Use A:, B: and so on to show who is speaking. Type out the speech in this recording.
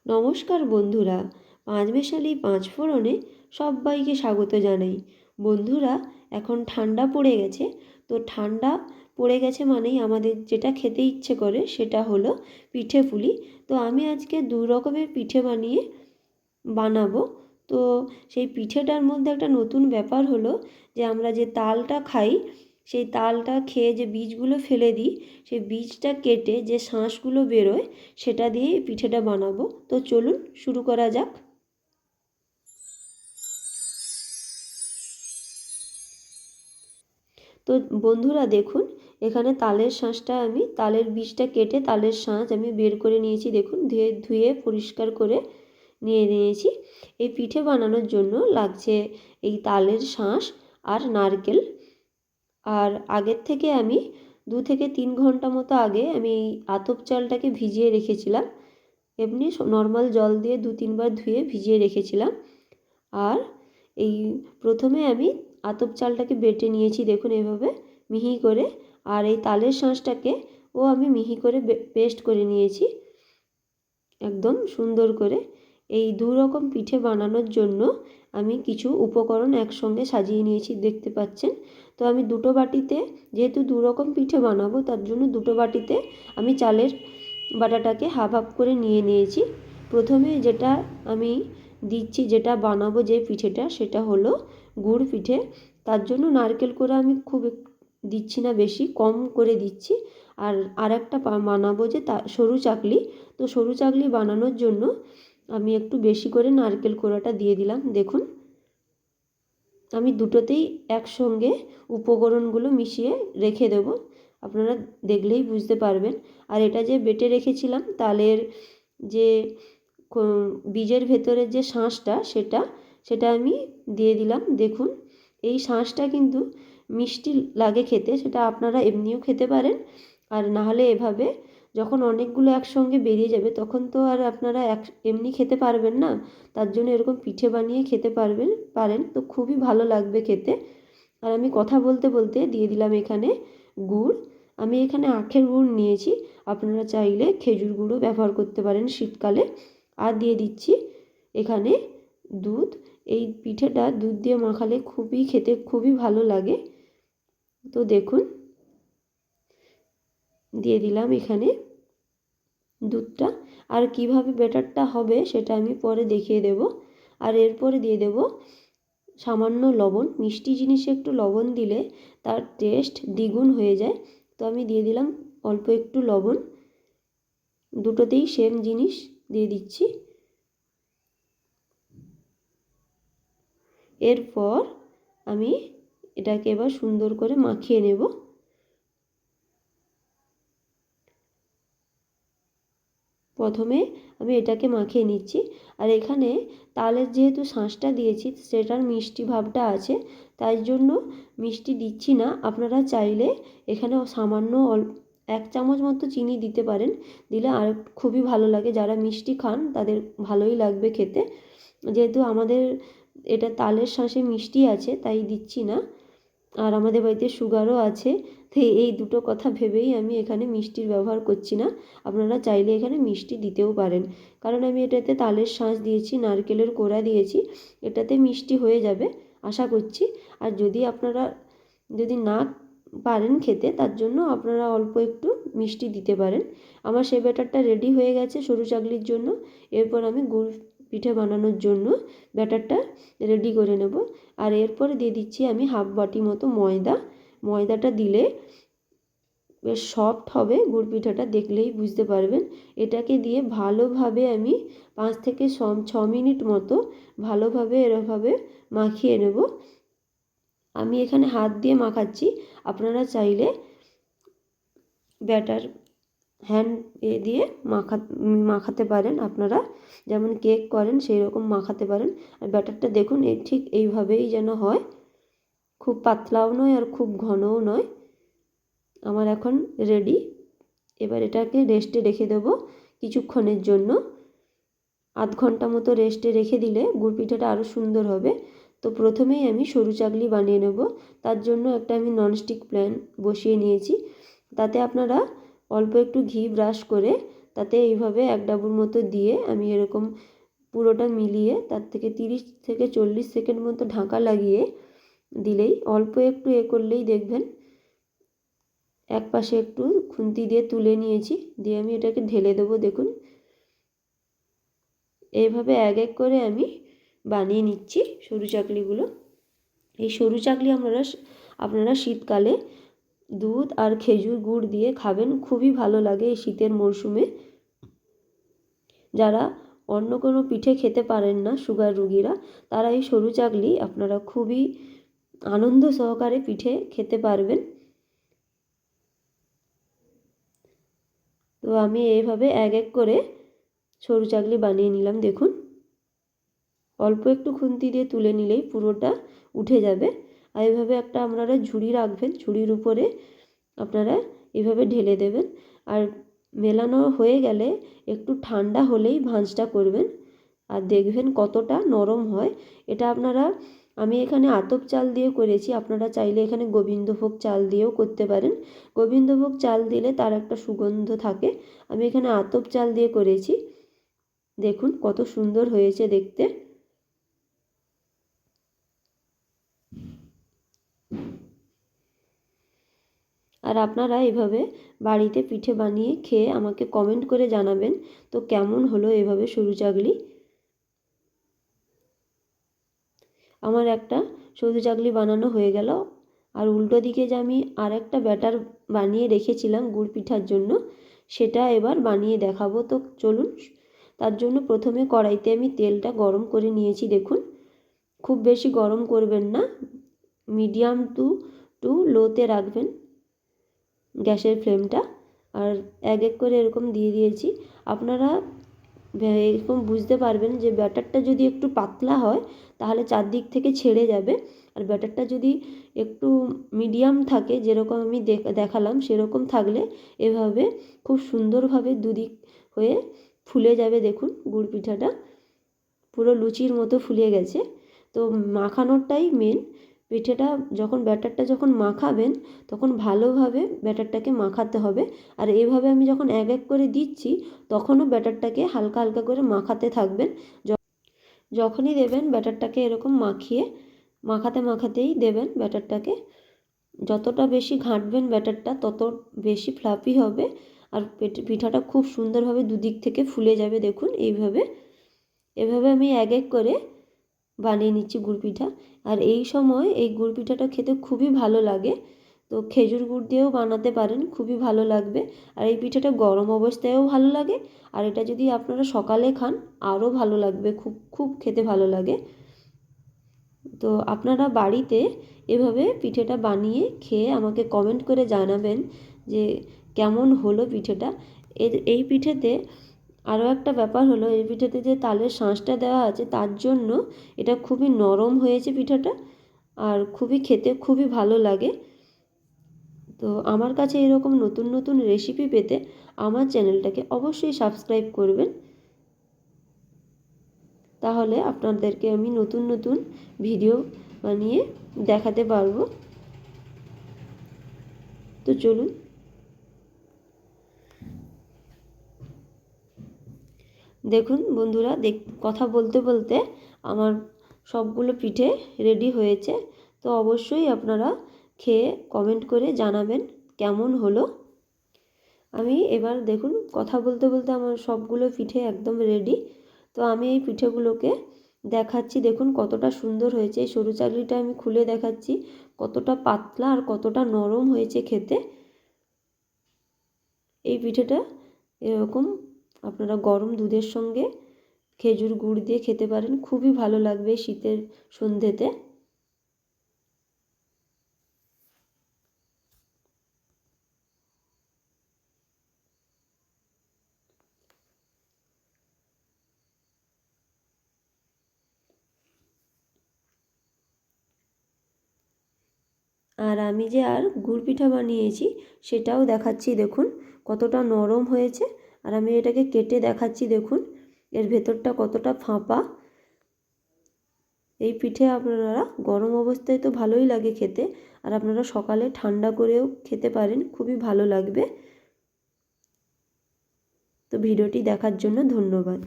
A: নমস্কার বন্ধুরা, পাঁচমেশালি পাঁচফোড়নে সবাইকে স্বাগত জানাই। বন্ধুরা, এখন ঠান্ডা পড়ে গেছে, তো ঠান্ডা পড়ে গেছে মানেই আমাদের যেটা খেতে ইচ্ছে করে সেটা হলো পিঠে পুলি। তো আমি আজকে দু রকমের পিঠে বানাবো। তো সেই পিঠেটার মধ্যে একটা নতুন ব্যাপার হলো যে আমরা যে তালটা খাই, সেই তালটা খেয়ে যে বীজগুলো ফেলে দিই, সেই বীজটা কেটে যে শাঁসগুলো বেরোয় সেটা দিয়ে এই পিঠেটা বানাবো। তো চলুন শুরু করা যাক। তো বন্ধুরা দেখুন, এখানে তালের শাঁসটা তালের বীজটা কেটে তালের শাঁস আমি বের করে নিয়েছি। দেখুন, ধুয়ে পরিষ্কার করে নিয়েছি। এই পিঠে বানানোর জন্য লাগছে এই তালের শাঁস আর নারকেল। আর আগের থেকে আমি 2 থেকে 3 ঘন্টা মতো আগে আমি এই আতপ চালটাকে ভিজিয়ে রেখেছিলাম। এমনি নর্মাল জল দিয়ে 2-3 বার ধুয়ে ভিজিয়ে রেখেছিলাম। আর এই প্রথমে আমি আতপ চালটাকে বেটে নিয়েছি, দেখুন এভাবে মিহি করে। আর এই তালের শাঁসটাকে আমি মিহি করে পেস্ট করে নিয়েছি একদম সুন্দর করে। এই দু রকম পিঠে বানানোর জন্য আমি কিছু উপকরণ একসঙ্গে সাজিয়ে নিয়েছি, দেখতে পাচ্ছেন। তো আমি দুটো বাটিতে, যেহেতু দু রকম পিঠে বানাবো তার জন্য দুটো বাটিতে আমি চালের বাটাটাকে হাফ হাফ করে নিয়েছি। প্রথমে যেটা আমি দিচ্ছি, যেটা বানাবো যে পিঠেটা, সেটা হলো গুড় পিঠে। তার জন্য নারকেল করে আমি খুব দিচ্ছি না, বেশি কম করে দিচ্ছি। আর একটা বানাবো যে সরু চাকলি। তো সরু চাকলি বানানোর জন্য আমি একটু বেশি করে নারকেল কোড়াটা দিয়ে দিলাম। দেখুন, আমি দুটোতেই একসঙ্গে উপকরণগুলো মিশিয়ে রেখে দেব, আপনারা দেখলেই বুঝতে পারবেন। আর এটা যে বেটে রেখেছিলাম তালের যে বীজের ভেতরের যে শাঁসটা, সেটা আমি দিয়ে দিলাম। দেখুন, এই শাঁসটা কিন্তু মিষ্টি লাগে খেতে, সেটা আপনারা এমনিও খেতে পারেন। আর নাহলে এভাবে যখন অনেকগুলো একসঙ্গে বেরিয়ে যাবে তখন তো আর আপনারা এমনি খেতে পারবেন না, তার জন্য এরকম পিঠে বানিয়ে খেতে পারেন, তো খুবই ভালো লাগবে খেতে। আর আমি কথা বলতে বলতে দিয়ে দিলাম এখানে গুড়। আমি এখানে আখের গুড় নিয়েছি, আপনারা চাইলে খেজুর গুঁড়ও ব্যবহার করতে পারেন শীতকালে। আর দিয়ে দিচ্ছি এখানে দুধ। এই পিঠেটা দুধ দিয়ে মাখালে খেতে খুবই ভালো লাগে। তো দেখুন, দিয়ে দিলাম এখানে দুধটা। আর কিভাবে ব্যাটারটা হবে সেটা আমি পরে দেখিয়ে দেব। আর এরপরে দিয়ে দেব সামান্য লবণ। মিষ্টি জিনিসে একটু লবণ দিলে তার টেস্ট দ্বিগুণ হয়ে যায়। তো আমি দিয়ে দিলাম অল্প একটু লবণ, দুটোতেই সেম জিনিস দিয়ে দিচ্ছি। এরপর আমি এটাকে এবার সুন্দর করে মাখিয়ে নেব। প্রথমে আমি এটাকে মাখিয়ে নিচ্ছি। আর এখানে তালের যেহেতু শাঁসটা দিয়েছি, সেটার মিষ্টি ভাবটা আছে, তাই জন্য মিষ্টি দিচ্ছি না। আপনারা চাইলে এখানে সামান্য 1 চামচ মতো চিনি দিতে পারেন, দিলে আর খুবই ভালো লাগে। যারা মিষ্টি খান তাদের ভালোই লাগবে খেতে। যেহেতু আমাদের এটা তালের শাঁসে মিষ্টি আছে তাই দিচ্ছি না। আর আমাদের বাড়িতে সুগারও আছে, তো এই দুটো কথা ভেবেই আমি এখানে মিষ্টির ব্যবহার করছি না। আপনারা চাইলে এখানে মিষ্টি দিতেও পারেন, কারণ আমি এটাতে তালের শাঁস দিয়েছি, নারকেলের কোড়া দিয়েছি, এটাতে মিষ্টি হয়ে যাবে আশা করছি। আর আপনারা যদি না পারেন খেতে, তার জন্য আপনারা অল্প একটু মিষ্টি দিতে পারেন। আমার সেই ব্যাটারটা রেডি হয়ে গেছে সরু চাকলির জন্য। এরপর আমি গুড় পিঠে বানানোর জন্য ব্যাটারটা রেডি করে নেব। আর এরপরে দিয়ে দিচ্ছি আমি হাফ বাটি মতো ময়দাটা দিলে বেশ সফট হবে গুড় পিঠাটা, দেখলেই বুঝতে পারবেন। এটাকে দিয়ে ভালোভাবে আমি 5 থেকে 6 মিনিট মতো ভালোভাবে এরভাবে মাখিয়ে নেব। আমি এখানে হাত দিয়ে মাখাচ্ছি, আপনারা চাইলে ব্যাটার হ্যান্ড দিয়ে মাখাতে পারেন। আপনারা যেমন কেক করেন সেই রকম মাখাতে পারেন। আর ব্যাটারটা দেখুন ঠিক এইভাবেই যেন হয়, খুব পাতলাও নয় আর খুব ঘনও নয়। আমার এখন রেডি। এবার এটাকে রেস্টে রেখে দেবো কিছুক্ষণের জন্য। আধ ঘন্টা মতো রেস্টে রেখে দিলে গুড় পিঠাটা আরও সুন্দর হবে। তো প্রথমেই আমি সরু চাকলি বানিয়ে নেব। তার জন্য একটা আমি ননস্টিক প্যান বসিয়ে নিয়েছি, তাতে আপনারা অল্প একটু ঘি ব্রাশ করে তাতে এইভাবে 1 ডাবুর মতো দিয়ে আমি এরকম পুরোটা মিলিয়ে তার থেকে 30 থেকে 40 সেকেন্ড মতো ঢাকা লাগিয়ে দিলেই, অল্প একটু করলেই দেখবেন এক পাশে একটু খুন্তি দিয়ে তুলে নিয়েছি, দিয়ে আমি এটাকে ঢেলে দেবো। দেখুন এইভাবে এক এক করে আমি বানিয়ে নিচ্ছি সরু চাকলিগুলো। এই সরু চাকলি আপনারা শীতকালে দুধ আর খেজুর গুড় দিয়ে খাবেন, খুবই ভালো লাগে এই শীতের মরশুমে। যারা অন্য কোনো পিঠে খেতে পারেন না, সুগার রুগীরা, তারা এই সরু চাকলি আপনারা খুবই আনন্দ সহকারে পিঠে খেতে পারবেন। তো আমি এইভাবে এক এক করে সরু চাকলি বানিয়ে নিলাম। দেখুন অল্প একটু খুন্তি দিয়ে তুলে নিলেই পুরোটা উঠে যাবে। আর এইভাবে একটা আপনারা ঝুড়ি রাখবেন, ঝুড়ির উপরে আপনারা এইভাবে ঢেলে দেবেন। আর মেলানো হয়ে গেলে একটু ঠান্ডা হলেই ভাঁজটা করবেন, আর দেখবেন কতটা নরম হয়। এটা আমি এখানে আতপ চাল দিয়ে করেছি, আপনারা চাইলে এখানে গোবিন্দভোগ চাল দিয়েও করতে পারেন। গোবিন্দভোগ চাল দিলে তার একটা সুগন্ধ থাকে, আমি এখানে আতপ চাল দিয়ে করেছি। দেখুন কত সুন্দর হয়েছে দেখতে। আর আপনারা এভাবে বাড়িতে পিঠে বানিয়ে খেয়ে আমাকে কমেন্ট করে জানাবেন তো কেমন হলো এভাবে সরু চাকলি। আমার একটা সরু চাকলি বানানো হয়ে গেল। আর উল্টো দিকে যে আমি আর একটা ব্যাটার বানিয়ে রেখেছিলাম গুড় পিঠার জন্য, সেটা এবার বানিয়ে দেখাবো। তো চলুন, তার জন্য প্রথমে কড়াইতে আমি তেলটা গরম করে নিয়েছি। দেখুন খুব বেশি গরম করবেন না, মিডিয়াম টু লোতে রাখবেন গ্যাসের ফ্লেমটা। আর এক এক করে এরকম দিয়ে দিয়েছি। আপনারা এরকম বুঝতে পারবেন যে ব্যাটারটা যদি একটু পাতলা হয় তাহলে চারদিক থেকে ছেড়ে যাবে, আর ব্যাটারটা যদি একটু মিডিয়াম থাকে যেরকম আমি দেখালাম সেরকম থাকলে এভাবে খুব সুন্দরভাবে দুদিক হয়ে ফুলে যাবে। দেখুন গুড় পিঠাটা পুরো লুচির মতো ফুলে গেছে। তো মাখানোরটাই মেন। পিঠেটা ব্যাটারটা যখন মাখাবেন তখন ভালোভাবে ব্যাটারটাকে মাখাতে হবে। আর এইভাবে আমি যখন এক এক করে দিচ্ছি তখনও ব্যাটারটাকে হালকা হালকা করে মাখাতে থাকবেন। যখনই দেবেন ব্যাটারটাকে এরকম মাখাতেই দেবেন ব্যাটারটাকে। যতটা বেশি ঘাঁটবেন ব্যাটারটা তত বেশি ফ্লাফি হবে, আর পিঠাটা খুব সুন্দরভাবে দুদিক থেকে ফুলে যাবে। দেখুন এভাবে আমি এক এক করে বানিয়ে নিচ্ছি গুড় পিঠা। আর এই সময় এই গুড় পিঠাটা খেতে খুবই ভালো লাগে। তো খেজুর গুড় দিয়েও বানাতে পারেন, খুবই ভালো লাগবে। আর এই পিঠাটা গরম অবস্থায়ও ভালো লাগে, আর এটা যদি আপনারা সকালে খান আরও ভালো লাগবে, খুব খুব খেতে ভালো লাগে। তো আপনারা বাড়িতে এভাবে পিঠেটা বানিয়ে খেয়ে আমাকে কমেন্ট করে জানাবেন যে কেমন হলো পিঠেটা। এই পিঠেতে আরও একটা ব্যাপার হলো, এই পিঠেতে যে তালের শাঁসটা দেওয়া আছে তার জন্য এটা খুবই নরম হয়েছে পিঠাটা, আর খেতে খুবই ভালো লাগে। তো আমার কাছে এরকম নতুন নতুন রেসিপি পেতে আমার চ্যানেলটাকে অবশ্যই সাবস্ক্রাইব করবেন, তাহলে আপনাদেরকে আমি নতুন নতুন ভিডিও বানিয়ে দেখাতে পারবো। তো চলুন, দেখুন বন্ধুরা, কথা বলতে বলতে আমার সবগুলো পিঠে রেডি হয়েছে। তো অবশ্যই আপনারা খেয়ে কমেন্ট করে জানাবেন কেমন হলো। আমি এবার দেখুন কথা বলতে বলতে আমার সবগুলো পিঠে একদম রেডি। তো আমি এই পিঠেগুলোকে দেখাচ্ছি, দেখুন কতটা সুন্দর হয়েছে। এই সরু চাকলিটা আমি খুলে দেখাচ্ছি কতটা পাতলা আর কতটা নরম হয়েছে খেতে। এই পিঠেটা এরকম আপনারা গরম দুধের সঙ্গে খেজুর গুড় দিয়ে খেতে পারেন, খুবই ভালো লাগবে শীতের সন্ধ্যেতে। আর আমি যে গুড় পিঠা বানিয়েছি সেটাও দেখাচ্ছি, দেখুন কতটা নরম হয়েছে। আর আমি এটাকে কেটে দেখাচ্ছি, দেখুন এর ভেতরটা কতটা ফাঁপা। এই পিঠে আপনারা গরম অবস্থায় তো ভালোই লাগে খেতে, আর আপনারা সকালে ঠান্ডা করেও খেতে পারেন, খুবই ভালো লাগবে। তো ভিডিওটি দেখার জন্য ধন্যবাদ।